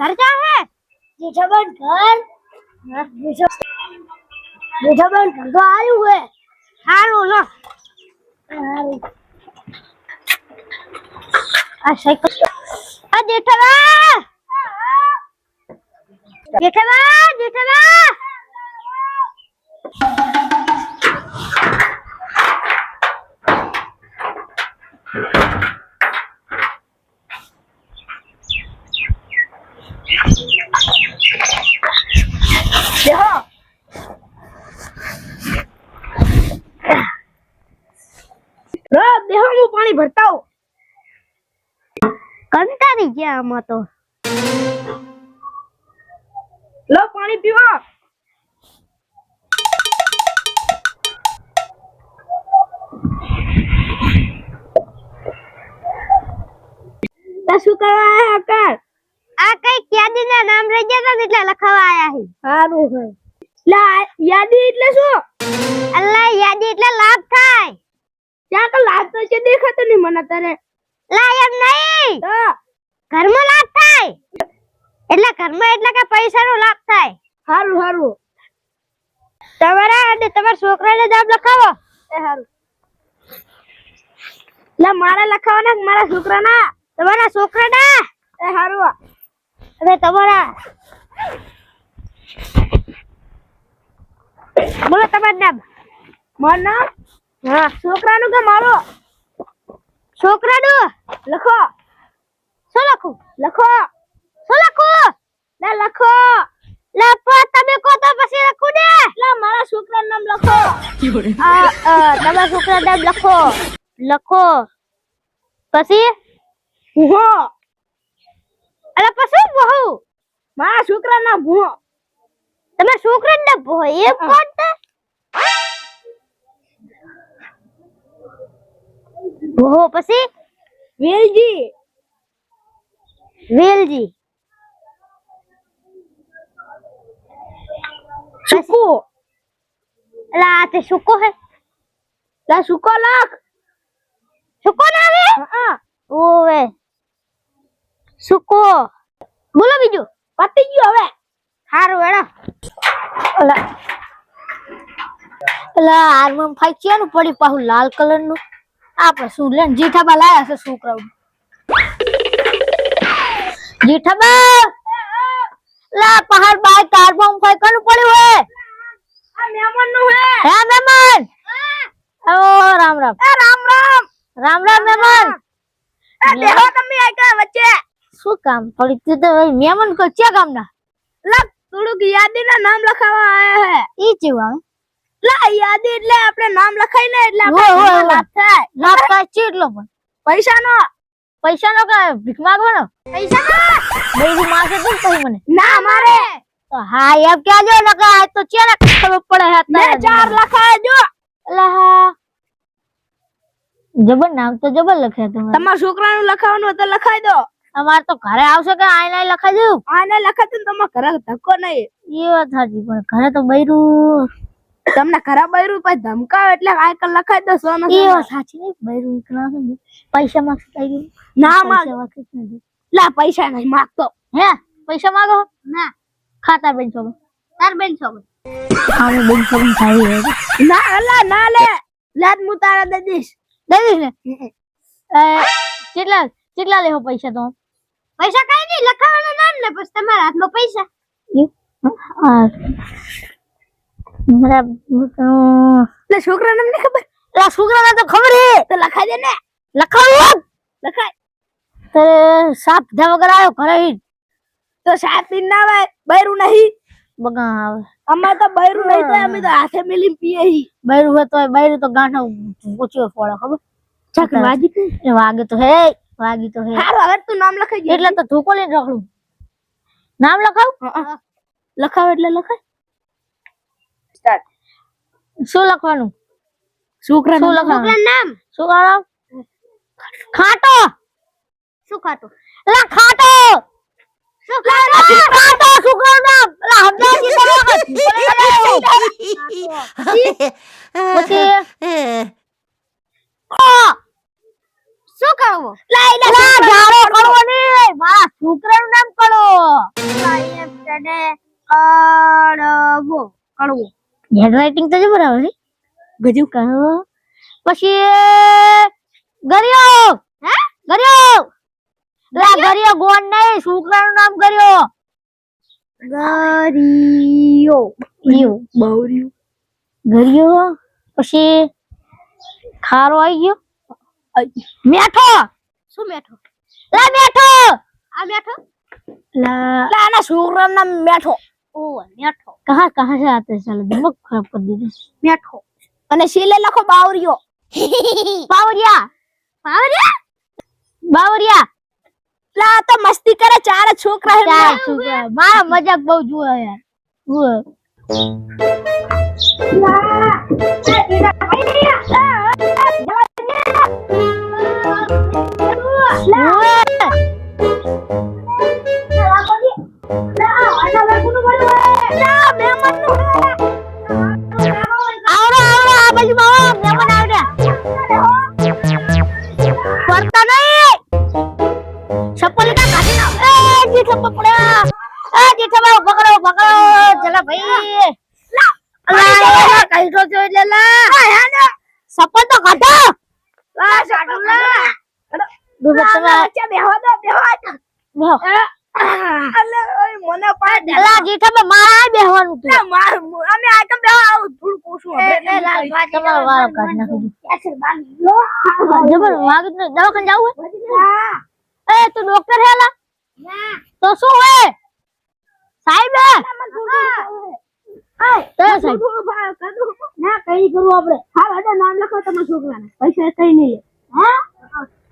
घर क्या है? जेठाबन घर जेठाबन घर तो आयु है हारू लो आ साइकिल आ जेठवा जेठवा जेठवा देखो रोब देखो मैं पानी भरता हूँ कंटाળી ગયા આમાં તો लो पानी पीवा શું કરવા આયા અકર આ કઈ યાદીના નામ રહી ગયા તા એટલે લખવા આયા હી સારું છે લા યાદી એટલે શું અલ્લા યાદી એટલે લાભ થાય ત્યાં તો લાભ તો છે દેખાતો નહીં મને તારે લા એમ નહીં તો ઘરમાં લાભ થાય એટલે ઘરમાં એટલે કે પૈસાનો લાભ થાય સારું સારું તમારા અને તમારા છોકરાને નામ લખાવો એ સારું લા મારા લખાવાના કે મારા છોકરાના તમારા છોકરાના એ સારું અને તમારા બોલો તમારું નામ મારું નામ હા છોકરાનું કે મારો છોકરાનું લખો શું લખું લખો શું લખું લા લખો લખો તમે કહો તો પછી લખું ને લા મારા છોકરાનું નામ લખો તમારા છોકરાનું નામ લખો લખો પછી ભૂહો અરે પછી બહુ મારા છોકરાનું નામ ભૂહો તમે છોકરાનું નામ બહુ એમ કોણ તે બહુ પછી વેલજી વેલજી સુકુ લા તે સુકો હે લા સુકો લખ સુકો ના આવે હા ઓવે સુકો બોલો બીજું પતી ગયું હવે હારું એડા અલા આર્મમ ફાઈ છે ને પડી પાહુ લાલ કલર નું આપણે શું લેન જીઠાબા લાયા છે છોકરાઓ જીઠાબા લા પહાડ બાય કાર્બન ફાઈ કનું પડ્યું હે આ મહેમાન નું હે હે મહેમાન ઓ રામ રામ એ રામ રામ રામ રામ મહેમાન એ દેહો તમે આકા વચ્ચે શું કામ થોડી તું તો મહેમાન કો છે કામ ના લા થોડુંક યાદીના નામ લખાવા આયા હે ઈ જેવા લા યાદી એટલે આપણે નામ લખાઈ ને એટલે હોય, હોય, આપણે લાભ થાય લાભ થાય છે એટલો પણ પૈસાનો કે ભીખ માંગવાનો પૈસાનો બૈરી માસે તું કહી મને ના મારે તો હા એમ ક્યાં જો નકા આજ તો છે ને ખબર પડે હાથ મે 4 લખાય જો અલ્લાહ જબર નામ તો જબર લખ્યા તમે તમારા છોકરાનું લખાવાનું હોય તો લખાઈ દો અમાર તો ઘરે આવશે કે આઈને લખાઈ દઉં આને લખાતું ને તમારા ઘરે ધક્કો નહીં એ વાત સાચી પણ ઘરે તો બૈરું તમને ખરાબ બૈરું પછી ધમકાવ એટલે આયકલ લખાઈ દો સોનો એ વાત સાચી નહીં બૈરું એકલા છે ને પૈસા માંગશે કઈ ના માંગ નથી લા પૈસા નહીં માંગતો હે પૈસા માંગો ના ખાતા બેન છો તાર બેન છો આમે બેન છો ખાઈ હે ના અલા ના લે લાદ મુ તારા દે દીશ દેવી ને કેટલા કેટલા લેહો પૈસા તો પૈસા કઈ નહીં લખાવાનું નામ ને પછી તમારા હાથમાં પૈસા લે છોકરાને મને ખબર લા છોકરાને તો ખબર હે તો લખાઈ દે ને લખાવું લખાય તો સાપ ધા વગર આવ્યો ઘરે તો સાપીન ના આવે બૈરું નહીં બગા આવે અમાર તો બૈરું નહીં તો અમે તો હાથે મેલી પીએ હી બૈરું હોય તો બૈરું તો ગાંઠો પૂછ્યો ફોડે ખબર ચક વાજી એ વાગે તો હે વાગી તો હે હારું હવે તું નામ લખાઈ દે એટલે તો ધોકો લઈને રખડું નામ લખાવ લખાવ એટલે લખાય સ્ટાર્ટ શું લખવાનું છોકરાનું શું લખવાનું નામ શું કરો ખાટો શું ખાટો લા ખાટો શું ખાટો ખાટો છોકરાનું નામ લા હમણાં પછી શું કરવું? ઝાડો કડવો નહીં, મારા છોકરાનું નામ કડવો. કડવો હેન્ડરાઇટિંગ તો જબર આવે છે ગજુ કડવો. પછી ગરિયો. હે ગરિયો? ગરિયો ગોન નહીં, છોકરાનું નામ ગરિયો. ગરિયો બહુર્યું ગરિયો. પછી ખારો આવી ગયો. મેઠો. શું મેઠો? મેઠો. આ મેઠો ના છોકરાનું નામ મેઠો. મેઠો कहाँ से आते हैं साले, दिमाग खराब कर दीजिए. મેઠો અને શીલે લખો બાવરિયો. बावरिया. बावरिया. લા તો મસ્તી કરે, ચાર છોકરા હે. ચાર છોકરા. મારા મજાક બહુ જુએ યાર. જુએ. સપન તો કાઢો. જેઠાભાઈ મારા બેહવાનું હતું. તમારો વારો કાઢ નાખી. જબર વાગી ને દવાખાને જાવું હે? એ તું ડોક્ટર હે લા? તો શું હે સાહેબ? ના કઈ કરવું આપણે. હા હડો નામ લખો તમારા છોકરાને. પૈસા કઈ નહીં લે. હા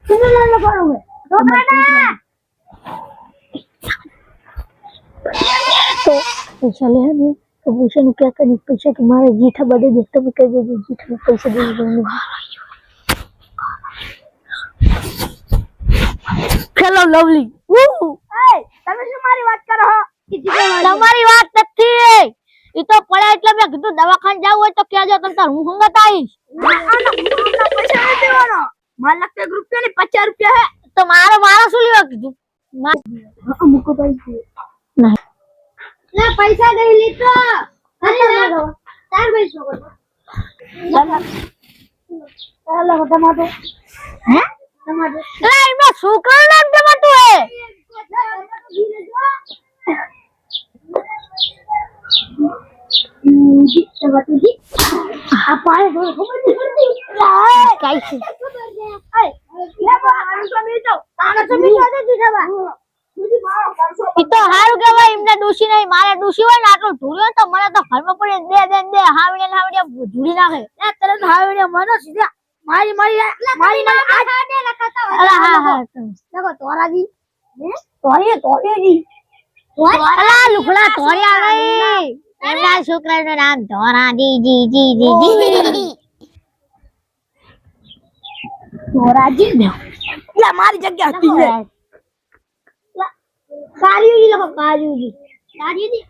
શું નામ લખવાનું છે છોકરાને? तो पैसा ले है तो पैसा नु क्या करनी, पैसा कि मारे जीठा बड़े दे तो मैं कह दे जीठा पैसा दे दूंगी. Hello lovely. તમે શું મારી વાત કરો હો? તમારી વાત નથી. ઈ તો પડ્યા એટલે મેં કીધું દવાખાને જાવ હોય તો કહેજો, તમ તાર હું હંગત આવીશ. પૈસા નથી દેવાનો. માર લખતે રૂપિયા ને 50 રૂપિયા હે. તો મારો શું લેવા કીધું? મૂકો તો નહીં ના પૈસા દઈ લીધો. તાર પૈસો ચાલો ટમાટો. હે ટમાટો લા એમાં છોકરાનું નામ ટમાટો હે. ટમાટો જી આ પાડે ખબર નહીં પડતી. કાઈ છે લે મારું સમી તો તારા સમી તો દીધા. ઈ તો હારું કહેવાય, એમને ડૂસી નહીં. મારે ડૂસી હોય ને આટલું ઢૂળ્યો તો મને તો ઘરમાં પડી દે હાવડે ઢૂળી નાખે. તરત હાવડે મને સીધા મારી આ દે લખતા અલા હા લખો તોરાજી. હે તોરેજી અલા લુગડા તોર્યા નહીં. એમના છોકરાનું નામ ધોરા જી. તોરાજી ને લા મારી જગ્યા હતી ને. કારિયુજી લખો કારિયુજી.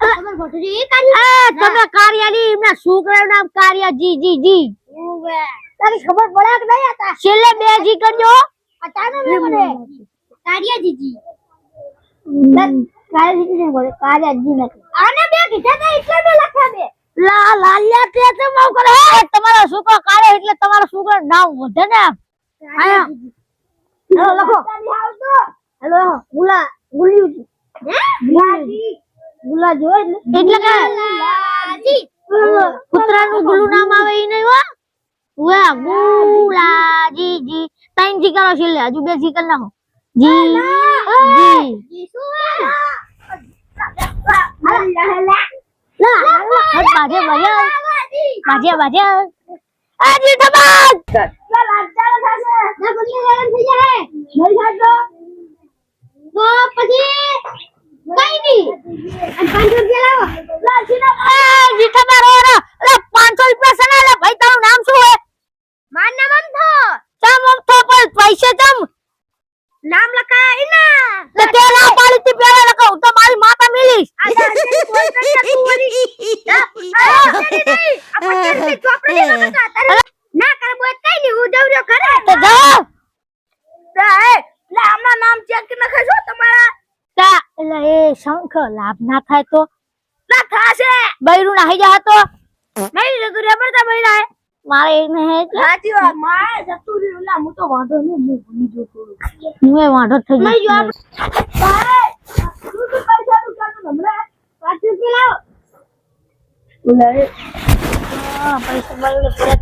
ખબર ફોટો છે એ કારિયું. તમે કારિયાની, એમના છોકરાનું નામ કારિયા જી. ઓવે તારી ખબર પડે કે નહીં આતા? છેલ્લે બે જી કરજો. અચાનક મને કારિયાજી કારિયાજી ને બોલે કારિયાજી ને આને બે કીધા ને એટલે બે લખા બે. લા લાલિયા તે તમે કરે. તમારો છોકરો કાળે એટલે તમારો છોકરાનું નામ વધે ને. આયા હેલો લખો. હેલો ગુલિયુજી. ગુલા જો એટલે કે કૂતરાનું ગુલું નામ આવે ઈ નહીં હો. વા ગુલાજી. ત્રણ જી કરો છેલ્લે, હજુ બે જી કરી નાખો. જી બાજે આ જેઠાબાદ. તો પછી કઈ નહીં 500 રૂપિયા લાવો. જેઠાબાદ ઓરો. અરે 500 રૂપિયા સના લે ભાઈ. તારું નામ શું હે? માર નામ અમથો. ચમ અમથો પણ પૈસા ચમ નામ લખાય ઇના. તે તેલા પાડી થી પેલા લખાવ તો મારી માતા મિલીશ. ના કર બોલ કઈ નહીં ઉડવર્યો કરે તો જાઓ. શંખ લાભ ના થાય તો ના થાશે બૈરું નાહી જા તો નહીં જતું રે પડતા બૈરા હે મારે એક ને હે એટલે સાચી વાત મારે જતું રહ્યું લા હું તો વાંધો નહીં હું ભૂલી ગયો થોડું હું વાંઢો થઈ નહીં જો ગયો તું તો પૈસા નું કામ હમણાં પાછું કે લાવ બોલાવે પૈસા બૈરું પૂરા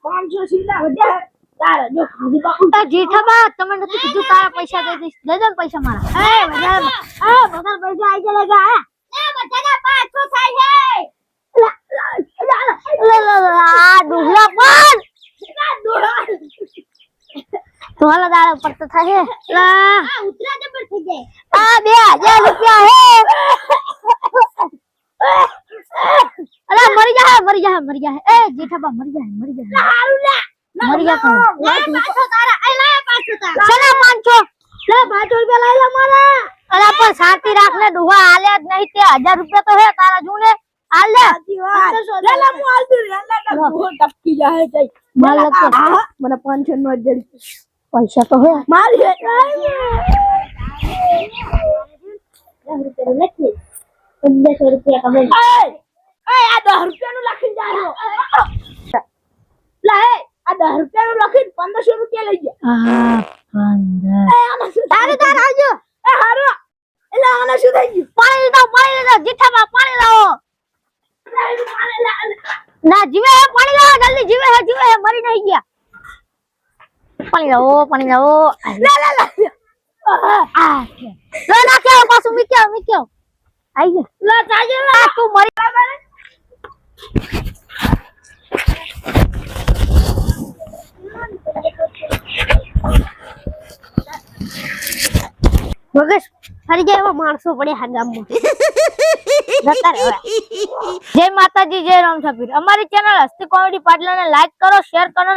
500 સીધા વધ્યા તારે જો ખાધી બાપુ તા જેઠાબા તમે નથી કીધું તારા પૈસા દે દઈશ દે દો ને પૈસા મારા એ બધા પૈસા આવી ગયા લગા એ બધાના 500 થાય આ ડુહલા પણ છે તો હાલ દાડા પડતો થાય લા આ ઉતરા જબર થઈ જાય આ 2000 રૂપિયા હે અલા મરી જા એ જેઠાબા મરી જા હારું લે મરી જા તો લે 500 તારા એ લે 500 તારા સના 500 લે 500 રૂપિયા લઈ લે મારા અલા પણ શાંતિ રાખ ને ડુહા હાલ્યા જ નહીં તે 1000 રૂપિયા તો હે તારા જૂને હાલ લે લે લે હું આલ દઉં લે બહુ ટપકી જાય કઈ માર લગતો મને 500 નો જ પૈસા તો હે મારી લખી 1500 રૂપિયા કમાઈ આ 10 રૂપિયા નું લખી જાય લે આ 10 રૂપિયા નું લખી 1500 રૂપિયા લઈ ગયા આ 15 તારે આવજો એ હારો એટલે આને શું થઈ ગયું પાણી દો જેઠાબા પાણી લાવો ના જીવે હે પાણી લાવો જલ્દી જીવે હે મરી નહીં ગયા પાણી લાવો લે આ લો નાખ્યો પાછું મીક્યો આઈ ગયો લે ચાજો આ તું મરી મગજ ફરી જાય એવા માણસો પડે હા ગામમાં જતા રહે જય માતાજી જય રામ ઠાકુર અમારી ચેનલ હસ્તી કોમેડી પાટલાને લાઈક કરો શેર કરો